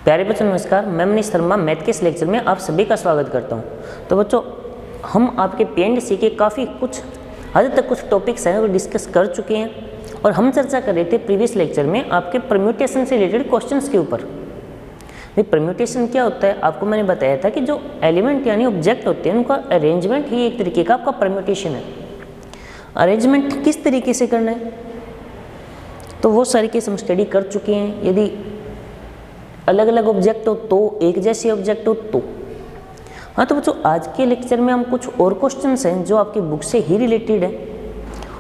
प्यारे बच्चों नमस्कार, मैं मनीष शर्मा मैथ के इस लेक्चर में आप सभी का स्वागत करता हूं। तो बच्चों, हम आपके पीएनडीसी के काफ़ी कुछ हद तक कुछ टॉपिक्स हैं वो डिस्कस कर चुके हैं और हम चर्चा कर रहे थे प्रीवियस लेक्चर में आपके परम्यूटेशन से रिलेटेड क्वेश्चंस के ऊपर। भाई परम्यूटेशन क्या होता है, आपको मैंने बताया था कि जो एलिमेंट यानी ऑब्जेक्ट होते हैं उनका अरेंजमेंट ही एक तरीके का आपका परम्यूटेशन है। अरेंजमेंट किस तरीके से करना है तो वो सारी केस हम स्टडी कर चुके हैं। यदि अलग अलग ऑब्जेक्ट हो तो, एक जैसे ऑब्जेक्ट हो तो। हाँ तो बच्चों, आज के लेक्चर में हम कुछ और क्वेश्चंस हैं जो आपकी बुक से ही रिलेटेड हैं,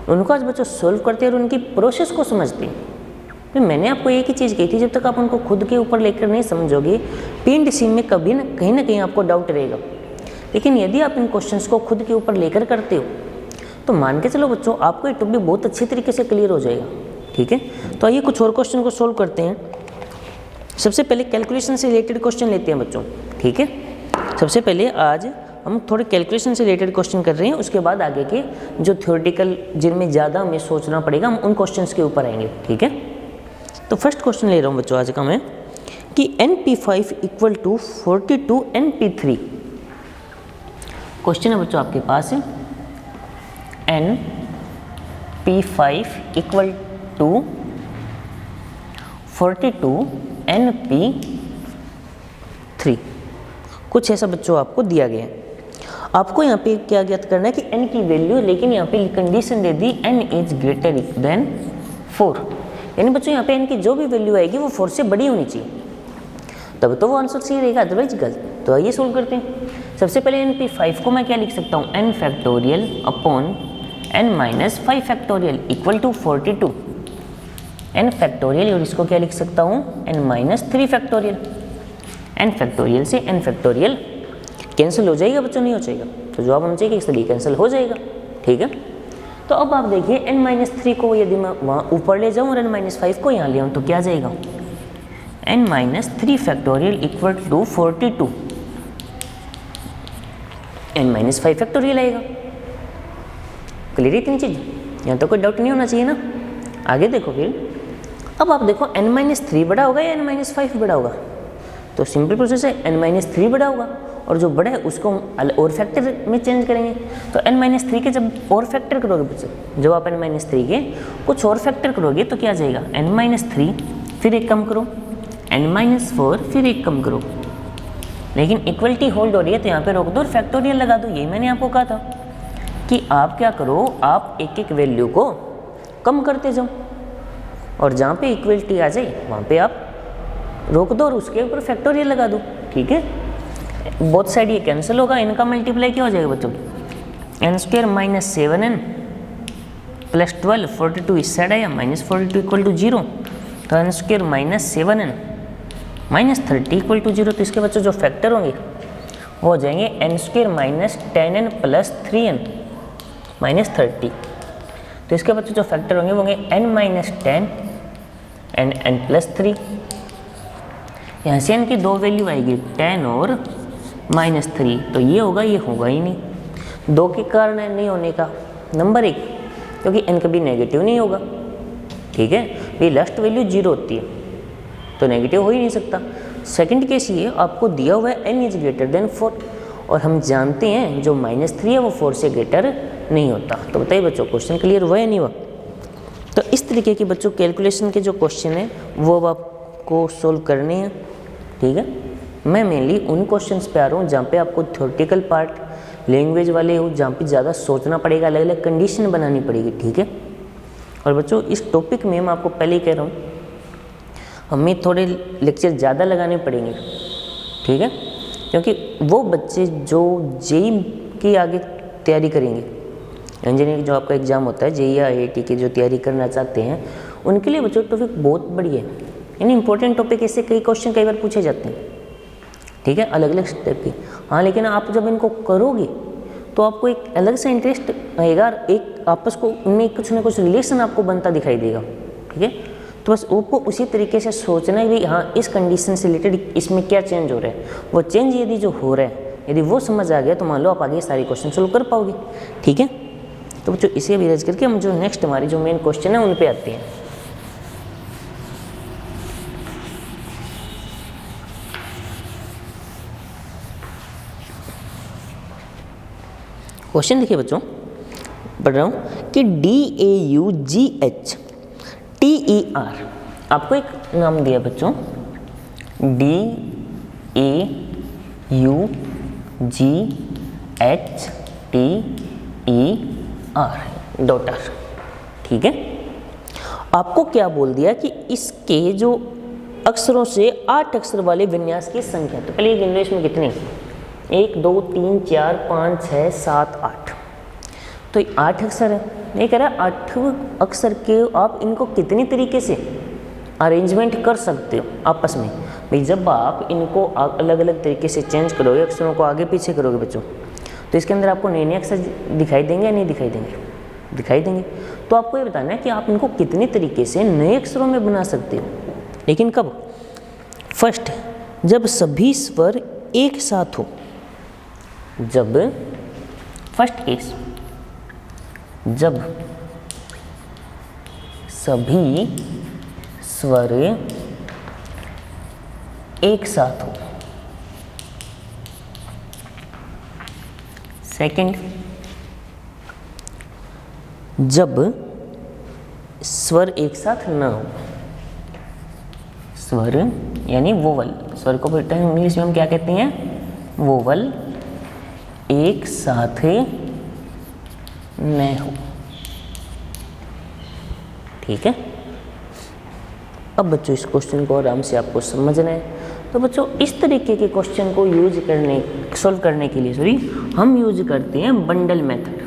उनको आज बच्चों सॉल्व करते हैं और उनकी प्रोसेस को समझते हैं। तो मैंने आपको एक ही चीज़ कही थी, जब तक आप उनको खुद के ऊपर लेकर नहीं समझोगे पीएनडीसी में कभी ना कहीं आपको डाउट रहेगा। लेकिन यदि आप इन क्वेश्चंस को खुद के ऊपर लेकर करते हो तो मान के चलो बच्चों, आपको ये टॉपिक बहुत अच्छी तरीके से क्लियर हो जाएगा। ठीक है, तो आइए कुछ और क्वेश्चन को सोल्व करते हैं। सबसे पहले कैलकुलेशन से रिलेटेड क्वेश्चन लेते हैं बच्चों। ठीक है, सबसे पहले आज हम थोड़े कैलकुलेशन से रिलेटेड क्वेश्चन कर रहे हैं, उसके बाद आगे के जो थ्योरेटिकल जिनमें ज़्यादा हमें सोचना पड़ेगा हम उन क्वेश्चंस के ऊपर आएंगे। ठीक है, तो फर्स्ट क्वेश्चन ले रहा हूँ बच्चों आज का मैं कि NP5 equal to 42 NP3। Question है बच्चों आपके पास NP5 इक्वल टू 42 NP3, कुछ ऐसा बच्चों आपको दिया गया है। आपको यहाँ पे क्या ज्ञात करना है कि n की वैल्यू, लेकिन यहाँ पे condition they the n is greater than 4, यानी बच्चों यहाँ पे n की जो भी वैल्यू आएगी वो 4 से बड़ी होनी चाहिए, तब तो वो आंसर सही रहेगा, अदरवाइज गलत। तो आइए सोल्व करते हैं। सबसे पहले NP5 को मैं क्या लिख सकता हूँ, n factorial upon n minus 5 factorial equal to 42 n factorial, और इसको क्या लिख सकता हूँ, n minus 3 factorial. n factorial से n फैक्टोरियल कैंसिल हो जाएगा बच्चों, नहीं हो जाएगा, तो जवाब होना चाहिए कि इसलिए कैंसिल हो जाएगा। ठीक है, तो अब आप देखिए n माइनस 3 को यदि मैं वहाँ ऊपर ले जाऊँ और n माइनस 5 को यहाँ ले आऊँ तो क्या जाएगा, n minus 3 factorial equal to 42 n minus 5 factorial आएगा। क्लियर है इतनी चीज़, यहाँ तो कोई डाउट नहीं होना चाहिए ना। आगे देखो फिर, अब आप देखो n माइनस 3 बड़ा होगा या n माइनस 5 बड़ा होगा, तो सिंपल प्रोसेस है n माइनस 3 बड़ा होगा और जो बड़ा है उसको हम और फैक्टर में चेंज करेंगे। तो n माइनस 3 के जब और फैक्टर करोगे बच्चों, जब आप n माइनस 3 के कुछ और फैक्टर करोगे तो क्या जाएगा, n माइनस 3 फिर एक कम करो, n माइनस 4 फिर एक कम करो, लेकिन इक्वलिटी होल्ड हो रही है तो यहाँ पे रोक दो और फैक्टोरियल लगा दो। यही मैंने आपको कहा था कि आप क्या करो, आप एक एक वैल्यू को कम करते जाओ और जहाँ पे इक्वलिटी आ जाए वहाँ पे आप रोक दो और उसके ऊपर फैक्टोरियल लगा दो। ठीक है, बोथ साइड ये कैंसिल होगा, इनका मल्टीप्लाई क्या हो जाएगा बच्चों, n square minus 7n plus 12, 42 इस साइड आया, माइनस 42 इक्वल टू 0, तो n square minus 7n minus 30 equal to 0। तो इसके बच्चों जो फैक्टर होंगे वो हो जाएंगे n square minus 10n plus 3n minus 30। तो इसके बच्चों जो फैक्टर होंगे n minus 10 and n plus 3। यहाँ से n की दो वैल्यू आएगी 10 और माइनस 3, तो ये होगा, ये होगा ही नहीं। 2 के कारण n नहीं होने का, नंबर 1 क्योंकि n कभी नेगेटिव नहीं होगा। ठीक है, ये लास्ट वैल्यू 0 होती है तो नेगेटिव हो ही नहीं सकता। सेकंड केस ये आपको दिया हुआ है n इज ग्रेटर देन 4 और हम जानते हैं जो माइनस 3 है वो 4 से ग्रेटर नहीं होता। तो बताइए बच्चों, क्वेश्चन क्लियर हुआ या नहीं हुआ। तो इस तरीके के बच्चों कैलकुलेशन के जो क्वेश्चन हैं वो अब आपको सोल्व करने हैं। ठीक है, मैं मेनली उन क्वेश्चंस पे आ रहा हूँ जहाँ पे आपको थ्योरेटिकल पार्ट लैंग्वेज वाले हो, जहाँ पे ज़्यादा सोचना पड़ेगा, अलग अलग कंडीशन बनानी पड़ेगी। ठीक है, और बच्चों इस टॉपिक में मैं आपको पहले ही कह रहा हूँ हमें थोड़े लेक्चर ज़्यादा लगाने पड़ेंगे। ठीक है, क्योंकि वो बच्चे जो जेई की आगे तैयारी करेंगे, इंजीनियरिंग जो आपका एग्ज़ाम होता है जेई या IIT की जो तैयारी करना चाहते हैं, उनके लिए बच्चों टॉपिक बहुत बढ़िया है, यानी इंपॉर्टेंट टॉपिक ऐसे कई क्वेश्चन कई बार पूछे जाते हैं। ठीक है, अलग अलग स्टेप के। हाँ, लेकिन आप जब इनको करोगे तो आपको एक अलग सा इंटरेस्ट आएगा, एक आपस को उनमें कुछ ना कुछ रिलेशन आपको बनता दिखाई देगा। ठीक है, तो बस आपको उसी तरीके से सोचना है कि हाँ इस कंडीशन से रिलेटेड इसमें क्या चेंज हो रहा है, वो चेंज यदि जो हो रहा है यदि वो समझ आ गया तो मान लो आप आगे सारे क्वेश्चन सोल्व कर पाओगे। ठीक है, तो बच्चों इसे भी रेज करके हम जो नेक्स्ट हमारी जो मेन क्वेश्चन है उन पे आते हैं। क्वेश्चन देखिए बच्चों, पढ़ रहा हूँ कि DAUGHTER, आपको एक नाम दिया बच्चों, DAUGHTER, डॉटर। ठीक है, आपको क्या बोल दिया कि इसके जो अक्षरों से 8 अक्षर वाले विन्यास की संख्या, तो पहले गिन लो इसमें कितने, 1 2 3 4 5 6 7 8, तो 8 अक्षर है। ये कह रहा है 8 अक्षर के आप इनको कितनी तरीके से अरेंजमेंट कर सकते हो आपस में। भाई जब आप इनको अलग अलग तरीके से चेंज करोगे, अक्षरों को आगे पीछे करोगे बच्चों, तो इसके अंदर आपको नए नए अक्षर दिखाई देंगे या नहीं दिखाई देंगे? दिखाई देंगे। तो आपको ये बताना है कि आप इनको कितने तरीके से नए अक्षरों में बना सकते हो, लेकिन कब? फर्स्ट, जब सभी स्वर एक साथ हो। जब फर्स्ट केस, जब सभी स्वर एक साथ हो। सेकंड, जब स्वर एक साथ ना हो। स्वर यानी वोवल, स्वर को बेटा इंग्लिश में हम क्या कहते हैं? वोवल एक साथ न हो। ठीक है, अब बच्चों इस क्वेश्चन को आराम से आपको समझना है। तो बच्चों इस तरीके के क्वेश्चन को सॉल्व करने के लिए हम यूज करते हैं बंडल मेथड।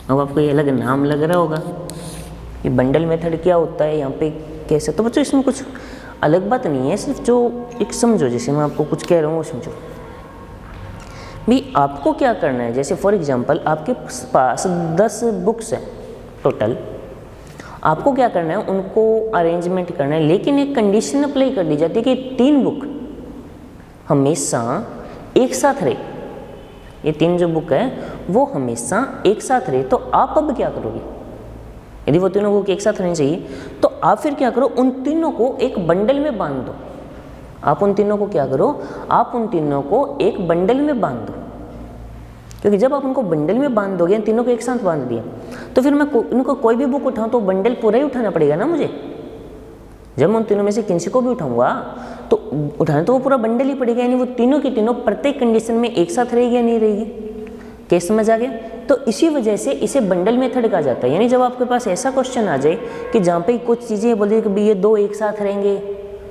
अब आपको ये अलग नाम लग रहा होगा, ये बंडल मेथड क्या होता है, यहाँ पे कैसे। तो बच्चों इसमें कुछ अलग बात नहीं है, सिर्फ जो एक समझो, जैसे मैं आपको कुछ कह रहा हूँ वो समझो। भाई आपको क्या करना है, जैसे फॉर एग्जांपल आपके पास 10 बुक्स हैं टोटल, आपको क्या करना है, उनको अरेंजमेंट करना है, लेकिन एक कंडीशन अप्लाई कर दी जाती है कि 3 बुक हमेशा एक साथ रहे। ये 3 जो बुक है वो हमेशा एक साथ रहे। तो आप अब क्या करोगे, यदि वो तीनों बुक एक साथ रहनी चाहिए, तो आप फिर क्या करो, उन तीनों को एक बंडल में बांध दो। आप उन तीनों को क्या करो, आप उन तीनों को एक बंडल में बांध दो, क्योंकि जब आप उनको बंडल में बांध दोगे, तीनों को एक साथ बांध दिया, तो फिर मैं उनको कोई भी बुक उठाऊं तो बंडल पूरा ही उठाना पड़ेगा ना मुझे। जब मैं उन तीनों में से किसी को भी उठाऊंगा तो उठाना तो वो पूरा बंडल ही पड़ेगा, यानी वो तीनों की तीनों प्रत्येक कंडीशन में एक साथ रहेगी या नहीं रहेगी। कैसे समझ आ गया? तो इसी वजह से इसे बंडल मेथड कहा जाता है। यानी जब आपके पास ऐसा क्वेश्चन आ जाए कि जहाँ पे कुछ चीज़ें बोलिए कि ये 2 एक साथ रहेंगे,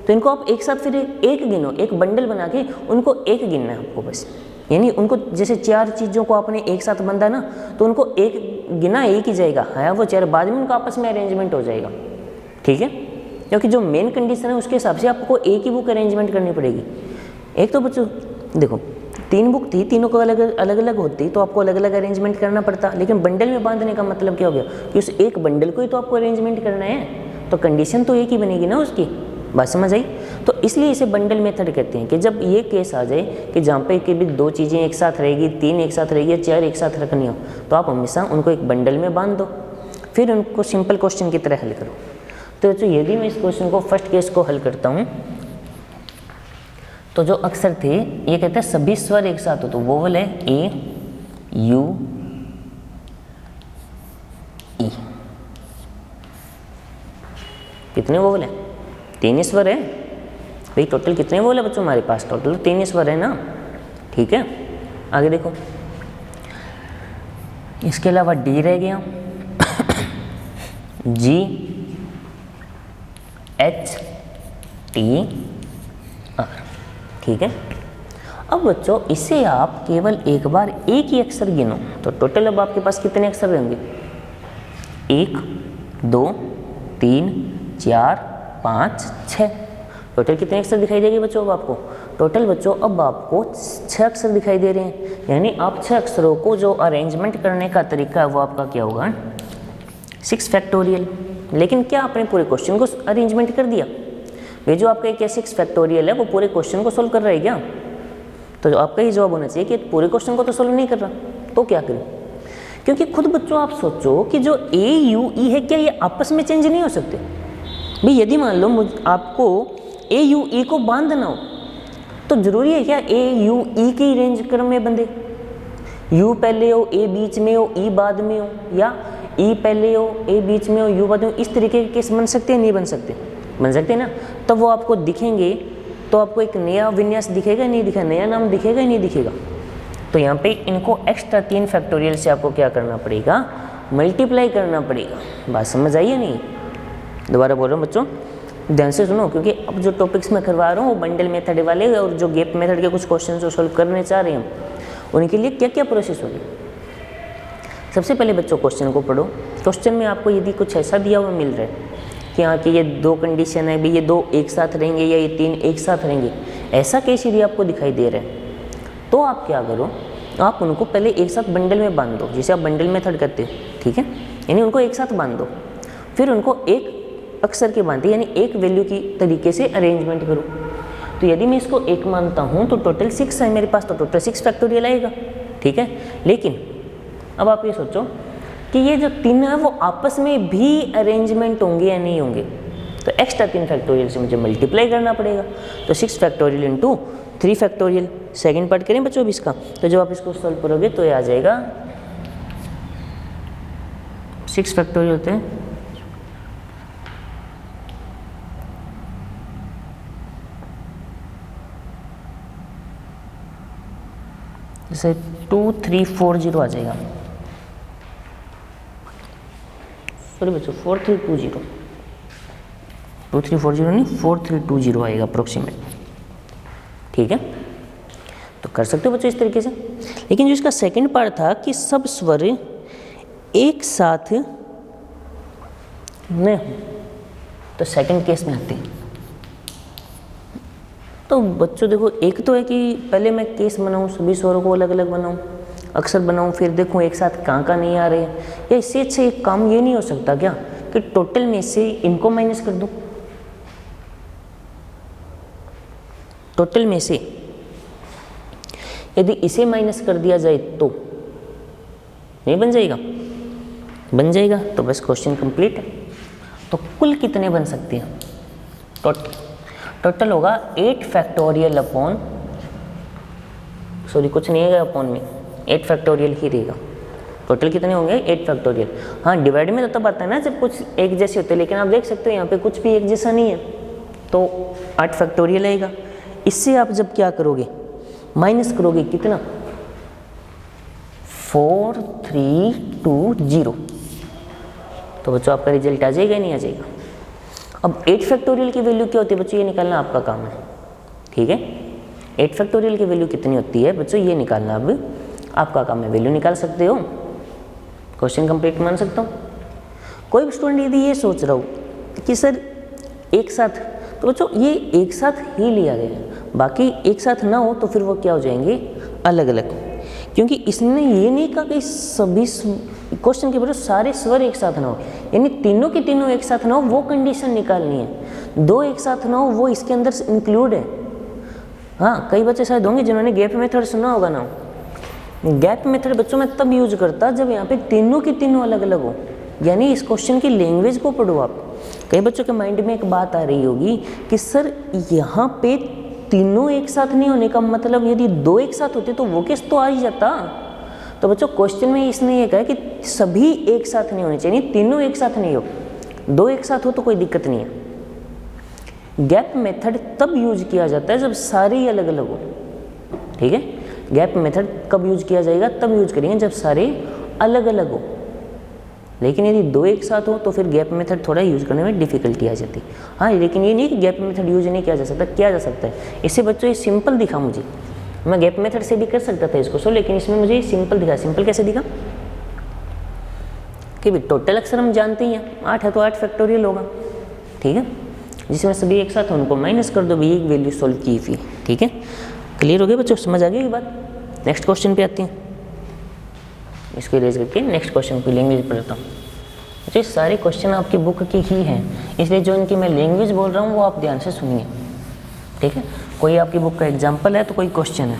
तो इनको आप एक साथ फिर एक गिनो, एक बंडल बना के उनको एक गिनना है आपको बस। यानी उनको जैसे 4 चीज़ों को आपने एक साथ बंधा ना, तो उनको एक गिना एक ही जाएगा, हाँ वो 4 बाद में उनका आपस में अरेंजमेंट हो जाएगा। ठीक है, क्योंकि जो मेन कंडीशन है उसके हिसाब से आपको एक ही बुक अरेंजमेंट करनी पड़ेगी। एक तो बच्चों देखो 3 बुक थी, तीनों को अलग अलग होती तो आपको अलग अलग अरेंजमेंट करना पड़ता, लेकिन बंडल में बांधने का मतलब क्या हो गया कि उस एक बंडल को ही तो आपको अरेंजमेंट करना है, तो कंडीशन तो एक ही बनेगी ना उसकी। बात समझ आई? तो इसलिए इसे बंडल मेथड कहते हैं कि जब ये केस आ जाए कि जहाँ पे कि भी 2 चीज़ें एक साथ रहेगी, 3 एक साथ रहेगी, 4 एक साथ रखनी हो, तो आप हमेशा उनको एक बंडल में बांध दो, फिर उनको सिंपल क्वेश्चन की तरह हल करो। तो यदि मैं इस क्वेश्चन को फर्स्ट केस को हल करता हूँ, तो जो अक्षर थे ये कहते हैं सभी स्वर एक साथ हो, तो वोवल है ए यू ई। कितने वोवल है? 3 स्वर है भाई। टोटल कितने वोवल है बच्चों हमारे पास? टोटल 3 स्वर है ना। ठीक है, आगे देखो, इसके अलावा डी रह गया, जी एच टी आर। ठीक है, अब बच्चों इसे आप केवल एक बार एक ही अक्षर गिनो, तो टोटल अब आपके पास कितने अक्षर होंगे? 1 2 3 4 5 6। टोटल कितने अक्षर दिखाई देंगे बच्चों अब आपको? टोटल बच्चों अब आपको 6 अक्षर दिखाई दे रहे हैं। यानी आप 6 अक्षरों को जो अरेंजमेंट करने का तरीका है वो आपका क्या होगा? 6 फैक्टोरियल। लेकिन क्या आपने पूरे क्वेश्चन को अरेंजमेंट कर दिया? ये जो आपका क्या 6 फैक्टोरियल है वो पूरे क्वेश्चन को सोल्व कर रहा है क्या? तो जो आपका ये जवाब होना चाहिए कि पूरे क्वेश्चन को तो सोल्व नहीं कर रहा, तो क्या करें? क्योंकि खुद बच्चों आप सोचो कि जो ए यू ई है, क्या ये आपस में चेंज नहीं हो सकते? भाई यदि मान लो आपको ए यू ई को बांधना हो, तो जरूरी है क्या ए यू ई की रेंज क्रम में बंधे, यू पहले हो ए बीच में हो ई बाद में हो, या ई पहले हो ए बीच में हो यू बाद में हो, इस तरीके के केस बन सकते हैं नहीं बन सकते? बन सकते हैं ना। तब वो आपको दिखेंगे तो आपको एक नया विन्यास दिखेगा नहीं दिखेगा, नया नाम दिखेगा नहीं दिखेगा। तो यहाँ पे इनको एक्स्ट्रा 3 फैक्टोरियल से आपको क्या करना पड़ेगा, मल्टीप्लाई करना पड़ेगा। बात समझ आई है नहीं? दोबारा बोल रहा हूँ बच्चों, ध्यान से सुनो, क्योंकि अब जो टॉपिक्स मैं करवा रहा हूँ वो बंडल मेथड वाले और जो गैप मेथड के कुछ क्वेश्चन जो सोल्व करने चाह रहे हैं उनके लिए क्या क्या प्रोसेस होगी। सबसे पहले बच्चों क्वेश्चन को पढ़ो। क्वेश्चन में आपको यदि कुछ ऐसा दिया हुआ मिल रहा है कि हाँ कि ये 2 कंडीशन है, भी ये 2 एक साथ रहेंगे या ये 3 एक साथ रहेंगे, ऐसा केस यदि आपको दिखाई दे रहा है तो आप क्या करो, आप उनको पहले एक साथ बंडल में बांध दो, जैसे आप बंडल मेथड करते हो, ठीक है, यानी उनको एक साथ बांध दो, फिर उनको एक अक्षर के बांधे यानी एक वैल्यू की तरीके से अरेंजमेंट करो। तो यदि मैं इसको 1 मानता हूँ तो टोटल 6 है मेरे पास, तो टोटल 6 फैक्टोरियल आएगा, ठीक है। लेकिन अब आप ये सोचो कि ये जो 3 है वो आपस में भी अरेंजमेंट होंगे या नहीं होंगे, तो एक्स्ट्रा 3 फैक्टोरियल से मुझे मल्टीप्लाई करना पड़ेगा। तो 6 factorial into 3 factorial, second part करें बच्चों अब इसका। तो जब आप इसको सॉल्व करोगे तो ये आ जाएगा 6 फैक्टोरियल होते हैं जैसे 2340 आ जाएगा, सॉरी बच्चों 4320, 2340 नहीं 4320 आएगा अप्रोक्सीमेट, ठीक है। तो कर सकते हो बच्चों इस तरीके से। लेकिन जो इसका सेकंड पार्ट था कि सब स्वर एक साथ न हो, तो सेकंड केस में आते हैं। तो बच्चों देखो, एक तो है कि पहले मैं केस बनाऊं, सभी स्वरों को अलग अलग बनाऊं, अक्षर बनाऊं, फिर देखूं एक साथ कहाँ नहीं आ रहे हैं, या इससे अच्छा एक काम ये नहीं हो सकता क्या कि टोटल में से इनको माइनस कर दूं, टोटल में से यदि इसे माइनस कर दिया जाए तो नहीं बन जाएगा? बन जाएगा। तो बस क्वेश्चन कंप्लीट है। तो कुल कितने बन सकते हैं? टोटल होगा 8 फैक्टोरियल अपॉन, सॉरी कुछ नहीं है अपॉन में, 8 फैक्टोरियल ही रहेगा। टोटल कितने होंगे? 8 फैक्टोरियल। हाँ डिवाइड में तो तब आता है ना जब कुछ एक जैसे होते हैं, लेकिन आप देख सकते हो यहाँ पे कुछ भी एक जैसा नहीं है, तो 8 फैक्टोरियल आएगा। इससे आप जब क्या करोगे, माइनस करोगे कितना, 4320, तो बच्चों आपका रिजल्ट आ जाएगा नहीं आ जाएगा? अब 8 फैक्टोरियल की वैल्यू क्या होती है बच्चों, ये निकालना आपका काम है, ठीक है। 8 फैक्टोरियल की वैल्यू कितनी होती है बच्चों, ये निकालना अब आपका काम है। वैल्यू निकाल सकते हो, क्वेश्चन कंप्लीट मान सकता हूँ। कोई भी स्टूडेंट यदि ये सोच रहा हो कि सर एक साथ, तो बच्चों ये एक साथ ही लिया गया है, बाकी एक साथ ना हो तो फिर वो क्या हो जाएंगे, अलग अलग, क्योंकि इसने ये नहीं कहा कि सभी क्वेश्चन के बच्चों सारे स्वर एक साथ ना हो, यानी तीनों के तीनों एक साथ ना हो, वो कंडीशन निकालनी है। 2 एक साथ ना हो वो इसके अंदर इंक्लूड है। हाँ कई बच्चे शायद होंगे जिन्होंने गैप मेथड सुना होगा ना। गैप मेथड बच्चों में तब यूज करता जब यहाँ पे तीनों के तीनों अलग अलग हो, यानी इस क्वेश्चन की लैंग्वेज को पढ़ो आप। कई बच्चों के माइंड में एक बात आ रही होगी कि सर यहाँ पे तीनों एक साथ नहीं होने का मतलब यदि 2 एक साथ होते तो वो केस तो आ ही जाता। तो बच्चों क्वेश्चन में इसने ये कहा कि सभी एक साथ नहीं होने चाहिए, तीनों एक साथ नहीं हो, 2 एक साथ हो तो कोई दिक्कत नहीं है। गैप मेथड तब यूज किया जाता है जब सारे ही अलग अलग हो, ठीक है। गैप मेथड कब यूज किया जाएगा, तब यूज करेंगे जब सारे अलग अलग हो। लेकिन यदि 2 एक साथ हो तो फिर गैप मेथड थोड़ा यूज करने में डिफिकल्टी आ जाती है। हाँ लेकिन ये नहीं कि गैप मेथड यूज नहीं किया जा सकता, किया जा सकता है। इससे बच्चों ये सिंपल दिखा मुझे, मैं गैप मेथड से भी कर सकता था इसको सो, लेकिन इसमें मुझे सिंपल दिखा। सिंपल कैसे दिखा कि भी टोटल अक्षर हम जानते ही हैं, 8 है तो 8 फैक्टोरियल होगा, ठीक है, जिसमें सभी एक साथ उनको माइनस कर दो, भी एक वैल्यू सोल्व की थी, ठीक है। क्लियर हो गया बच्चों, समझ आ गई ये बात। नेक्स्ट क्वेश्चन पे आते हैं, इसको इरेज करके नेक्स्ट क्वेश्चन की लैंग्वेज पढ़ता हूँ। तो सारे क्वेश्चन आपकी बुक की ही हैं, इसलिए जो इनकी मैं लैंग्वेज बोल रहा हूँ वो आप ध्यान से सुनिए, ठीक है। कोई आपकी बुक का एग्जाम्पल है तो कोई क्वेश्चन है।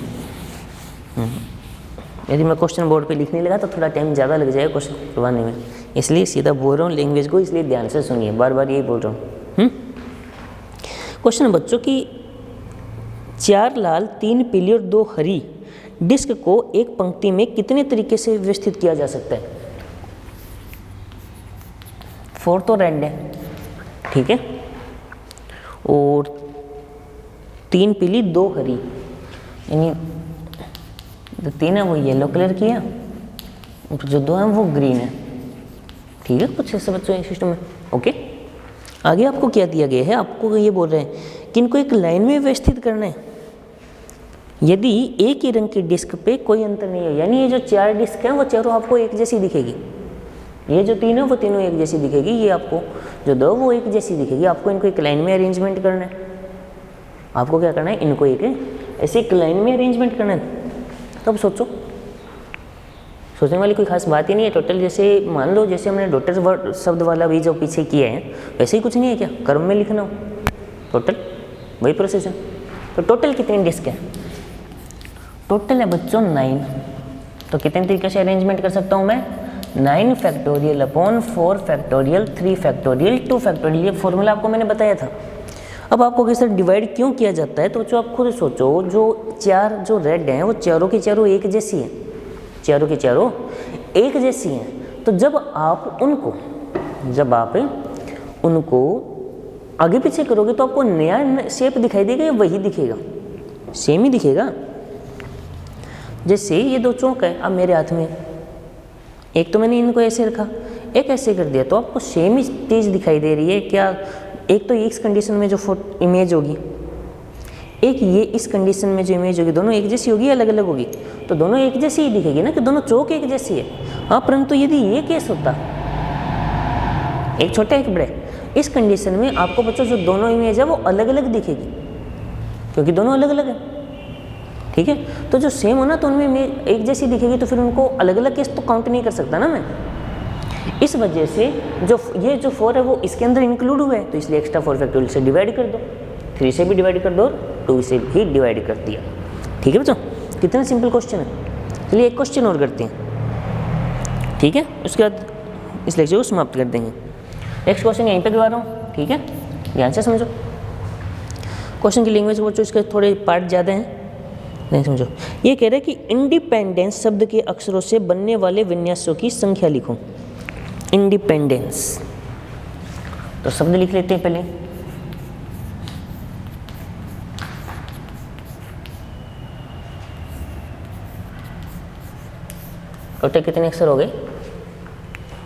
यदि मैं क्वेश्चन बोर्ड पे लिखने लगा तो थोड़ा टाइम ज़्यादा लग जाएगा क्वेश्चन करवाने में, इसलिए सीधा बोल रहा हूँ लैंग्वेज को, इसलिए ध्यान से सुनिए, बार बार यही बोल रहा हूँ। क्वेश्चन बच्चों की 4 लाल 3 पीली और 2 हरी डिस्क को एक पंक्ति में कितने तरीके से व्यवस्थित किया जा सकता है? 4 तो रेड है, ठीक है, और 3 पीली 2 हरी, यानी जो 3 है वो येलो कलर की है और जो 2 है वो ग्रीन है, ठीक है। कुछ ऐसे बच्चों सिस्टम है, ओके। आगे आपको क्या दिया गया है, आपको ये बोल रहे हैं कि इनको एक लाइन में व्यवस्थित करना है यदि एक ही रंग की डिस्क पे कोई अंतर नहीं हो, यानी ये जो 4 डिस्क हैं वो चारों आपको एक जैसी दिखेगी, ये जो 3 है वो तीनों एक जैसी दिखेगी, ये आपको जो 2 वो एक जैसी दिखेगी। आपको इनको एक लाइन में अरेंजमेंट करना है, आपको क्या करना है, इनको एक ऐसे एक लाइन में अरेंजमेंट करना है। तो अब सोचो, सोचने वाली कोई खास बात ही नहीं है। टोटल जैसे मान लो जैसे हमने डॉटर वर्ड शब्द वाला भी जो पीछे किया है वैसे ही कुछ नहीं है क्या, क्रम में लिखना हो, टोटल वही प्रोसेस है। तो टोटल कितनी डिस्क है? टोटल है बच्चों 9। तो कितने तरीके से अरेंजमेंट कर सकता हूँ मैं? 9 factorial upon 4 factorial 3 factorial 2 factorial, ये फॉर्मूला आपको मैंने बताया था। अब आपको कैसे डिवाइड क्यों किया जाता है, तो बच्चों आप खुद सोचो, जो 4 जो रेड हैं वो चारों की चारों एक जैसी हैं, चारों की चारों एक जैसी हैं। तो जब आप उनको आगे पीछे करोगे तो आपको नया शेप दिखाई देगा या वही दिखेगा? सेम ही दिखेगा। जैसे ये 2 चौक है, अब मेरे हाथ में एक तो मैंने इनको ऐसे रखा, एक ऐसे कर दिया, तो आपको सेम ही चीज़ दिखाई दे रही है क्या? एक तो इस कंडीशन में जो इमेज होगी, एक ये इस कंडीशन में जो इमेज होगी, दोनों एक जैसी होगी, अलग अलग होगी? तो दोनों एक जैसी ही दिखेगी ना, कि दोनों चौक एक जैसी है। हाँ, परंतु यदि ये केस होता, एक छोटा एक बड़े, इस कंडीशन में आपको बच्चों जो दोनों इमेज है वो अलग अलग दिखेगी, क्योंकि दोनों अलग अलग है, ठीक है। तो जो सेम हो ना तो उनमें इमेज एक जैसी दिखेगी, तो फिर उनको अलग अलग केस तो काउंट नहीं कर सकता ना मैं। इस वजह से जो ये जो 4 है वो इसके अंदर इंक्लूड हुआ है, तो इसलिए एक्स्ट्रा 4 फैक्टोरियल से डिवाइड कर दो, 3 से भी डिवाइड कर दो और 2 से भी डिवाइड कर दिया, ठीक है बच्चों। कितना सिंपल क्वेश्चन है। चलिए एक क्वेश्चन और करते हैं, ठीक है, उसके बाद इस लेक्चर को समाप्त कर देंगे। नेक्स्ट क्वेश्चन यहीं पे करवा रहा हूँ, ठीक है, ध्यान से समझो। क्वेश्चन की लैंग्वेज बच्चों इसके थोड़े पार्ट ज़्यादा हैं, नहीं समझो। ये कह रहे हैं कि इंडिपेंडेंस शब्द के अक्षरों से बनने वाले विन्यासों की संख्या लिखो। इंडिपेंडेंस, तो शब्द लिख लेते हैं पहले। टोटल कितने अक्षर हो गए?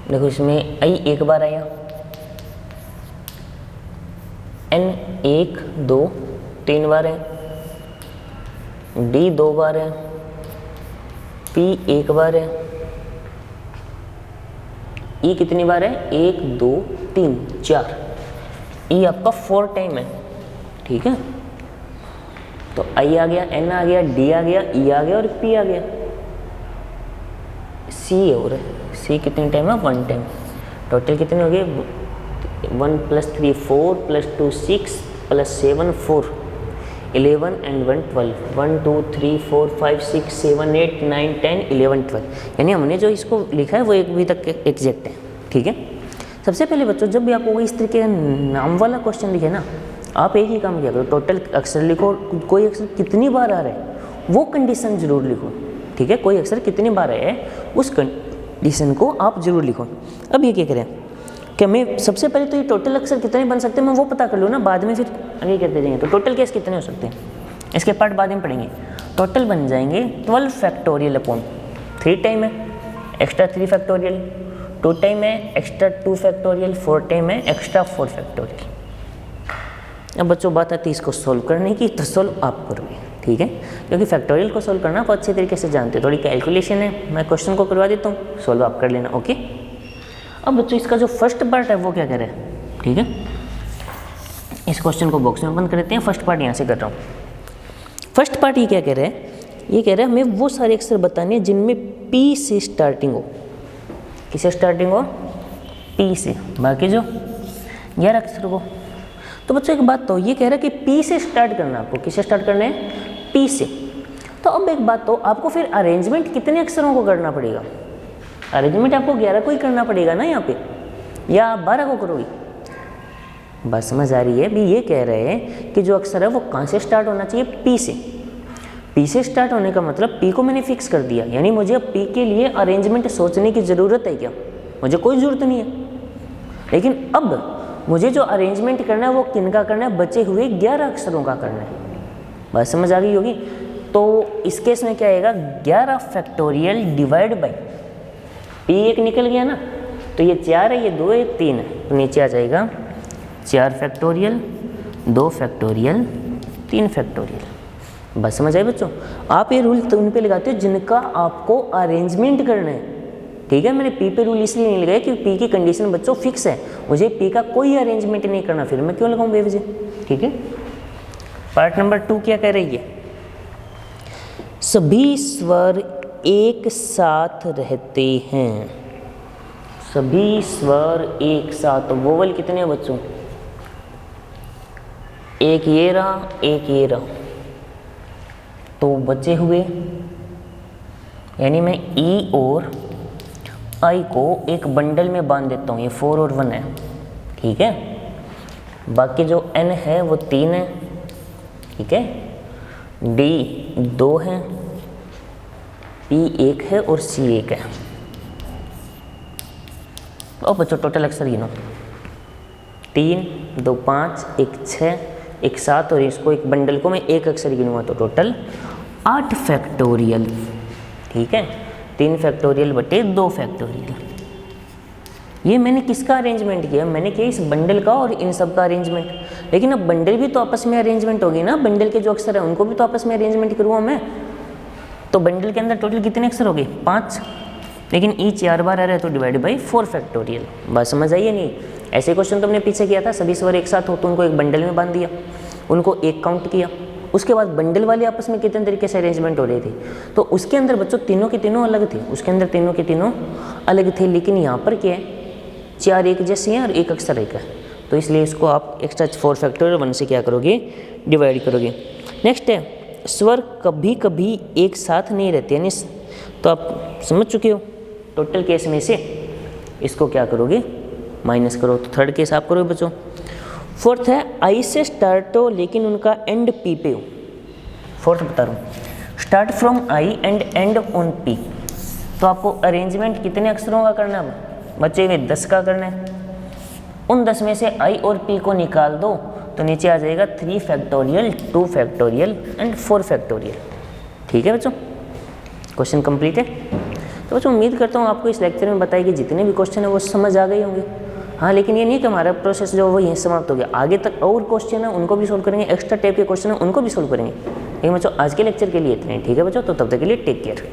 देखो इसमें आई एक बार आया, एन 1 2 3 बार है, डी 2 बार है, पी 1 बार है, ई कितनी बार है? 1 2 3 4, ई आपका 4 टाइम है, ठीक है। तो आई आ गया, एन आ गया, डी आ गया, ई आ गया और पी आ गया। सी है, और सी कितनी टाइम है? 1 टाइम। टोटल कितने हो गए? 1 + 3 4 + 2 6 + 7 4, 11 and 1 12, 1 2 3 4 5 6 7 8 9 10 11 12, यानी हमने जो इसको लिखा है वो एक भी तक एग्जैक्ट है, ठीक है। सबसे पहले बच्चों जब भी आपको इस तरीके का नाम वाला क्वेश्चन लिखे ना, आप एक ही काम किया करो, टोटल अक्षर लिखो, कोई अक्षर कितनी बार आ रहा है वो कंडीशन जरूर लिखो, ठीक है। कोई अक्षर कितनी बार आया है उस कंडीशन को आप जरूर लिखो। अब ये क्या करें कि मैं सबसे पहले तो ये टोटल अक्षर कितने बन सकते हैं मैं वो पता कर लूँ ना, बाद में फिर आगे करते जाएंगे। तो टोटल केस कितने हो सकते हैं इसके पार्ट बाद में पढ़ेंगे। टोटल बन जाएंगे 12 फैक्टोरियल अपॉन 3 टाइम है एक्स्ट्रा 3 फैक्टोरियल, 2 टाइम है एक्स्ट्रा 2 फैक्टोरियल, 4 टाइम है एक्स्ट्रा 4 फैक्टोरियल। अब बच्चों बात आती है इसको सोल्व करने की, तो सोल्व आप करोगे, ठीक है, क्योंकि फैक्टोरियल को सोल्व करना आप अच्छे तरीके से जानते हो। थोड़ी कैलकुलेशन है, मैं क्वेश्चन को करवा देता हूँ, सोल्व आप कर लेना, ओके। अब बच्चों इसका जो फर्स्ट पार्ट है वो क्या कह रहा है, ठीक है, इस क्वेश्चन को बॉक्स में बंद कर देते हैं। फर्स्ट पार्ट यहाँ से कर रहा हूँ। फर्स्ट पार्ट ये क्या कह रहा है, ये कह रहा है हमें वो सारे अक्षर बताने हैं जिनमें पी से स्टार्टिंग हो। किससे स्टार्टिंग हो? पी से, बाकी जो 11 अक्षर को। तो बच्चों एक बात तो ये कह रहा है कि पी से स्टार्ट करना है आपको। किससे स्टार्ट करना है? पी से। तो अब एक बात तो आपको फिर अरेंजमेंट कितने अक्षरों को करना पड़ेगा? अरेंजमेंट आपको 11 को ही करना पड़ेगा ना यहाँ पे, या आप 12 को करोगे? बात समझ आ रही है? अभी ये कह रहे हैं कि जो अक्षर है वो कहाँ से स्टार्ट होना चाहिए? पी से। पी से स्टार्ट होने का मतलब पी को मैंने फिक्स कर दिया, यानी मुझे अब पी के लिए अरेंजमेंट सोचने की ज़रूरत है क्या? मुझे कोई ज़रूरत नहीं है। लेकिन अब मुझे जो अरेंजमेंट करना है वो किन का करना है? बचे हुए 11 अक्षरों का करना है। बात समझ आ गई होगी? तो इस केस में क्या आएगा? 11 फैक्टोरियल डिवाइड बाई पी, एक निकल गया ना, तो ये 4 है, ये 2 है, ये 3 है, तो नीचे आ जाएगा 4 फैक्टोरियल, 2 फैक्टोरियल, 3 फैक्टोरियल। बस समझ आए बच्चों? आप ये रूल तो उन पे लगाते हो जिनका आपको अरेंजमेंट करना है, ठीक है? मैंने पी पे रूल इसलिए नहीं लगाया कि पी की कंडीशन बच्चों फिक्स है, मुझे पी का कोई अरेंजमेंट नहीं करना, फिर मैं क्यों लगाऊं बेवजह, ठीक है? पार्ट नंबर 2 क्या कह रही है? सभी स्वर एक साथ रहते हैं। सभी स्वर एक साथ, वोवल कितने हैं बच्चों? एक ये रहा, एक ये रहा, तो बचे हुए, यानी मैं ई और आई को एक बंडल में बांध देता हूँ, ये 4 और 1 है, ठीक है? बाकी जो एन है वो 3 है, ठीक है? डी 2 है, पी 1 है और सी 1 है। और बच्चों टोटल अक्षर गिनो, 3, 2, 5, 1, 6, 1, 7 और इसको एक बंडल को मैं एक अक्षर गिनूंगा तो टोटल 8 फैक्टोरियल, ठीक है? 3 फैक्टोरियल बटे 2 फैक्टोरियल। ये मैंने किसका अरेंजमेंट किया? मैंने किया इस बंडल का और इन सब का अरेंजमेंट। लेकिन अब बंडल भी तो आपस में अरेंजमेंट होगी ना, बंडल के जो अक्षर है उनको भी तो आपस में अरेंजमेंट करूँगा मैं। तो बंडल के अंदर टोटल कितने अक्षर हो गए? 5, लेकिन ई 4 बार आ रहा है तो डिवाइड बाई 4 फैक्टोरियल। बात समझ आई है नहीं? ऐसे क्वेश्चन तो हमने पीछे किया था, सभी स्वर एक साथ हो तो उनको एक बंडल में बांध दिया, उनको एक काउंट किया, उसके बाद बंडल वाले आपस में कितने तरीके से अरेंजमेंट हो रही थी, तो उसके अंदर बच्चों तीनों के तीनों अलग थे, उसके अंदर तीनों के तीनों अलग थे। लेकिन यहाँ पर क्या है? 4 एक जैसे हैं और एक अक्षर एक है, तो इसलिए इसको आप एक्स्ट्रा 4 फैक्टोरियल 1 से क्या करोगे? डिवाइड करोगे। नेक्स्ट है स्वर कभी कभी एक साथ नहीं रहते, यानी तो आप समझ चुके हो। टोटल केस में से इसको क्या करोगे? माइनस करो, तो थर्ड केस आप करोगे बच्चों। फोर्थ है आई से स्टार्ट हो लेकिन उनका एंड पी पे हो। फोर्थ बता रहा हूँ, start from I and and on P. तो आपको अरेंजमेंट कितने अक्षरों का करना है बच्चे में? 10 का करना है। उन 10 में से आई और पी को निकाल दो तो नीचे आ जाएगा 3 फैक्टोरियल, 2 फैक्टोरियल एंड 4 फैक्टोरियल। ठीक है बच्चों, क्वेश्चन कंप्लीट है। तो बच्चों उम्मीद करता हूँ आपको इस लेक्चर में बताई कि जितने भी क्वेश्चन है वो समझ आ गए होंगे। हाँ, लेकिन ये नहीं कि हमारा प्रोसेस जो वो यहीं समाप्त हो गया, आगे तक और क्वेश्चन है उनको भी सोल्व करेंगे, एक्स्ट्रा टाइप के क्वेश्चन है उनको भी सोल्व करेंगे। लेकिन बच्चों आज के लेक्चर के लिए इतने ही, ठीक है बच्चों? तो तब तक के लिए टेक केयर।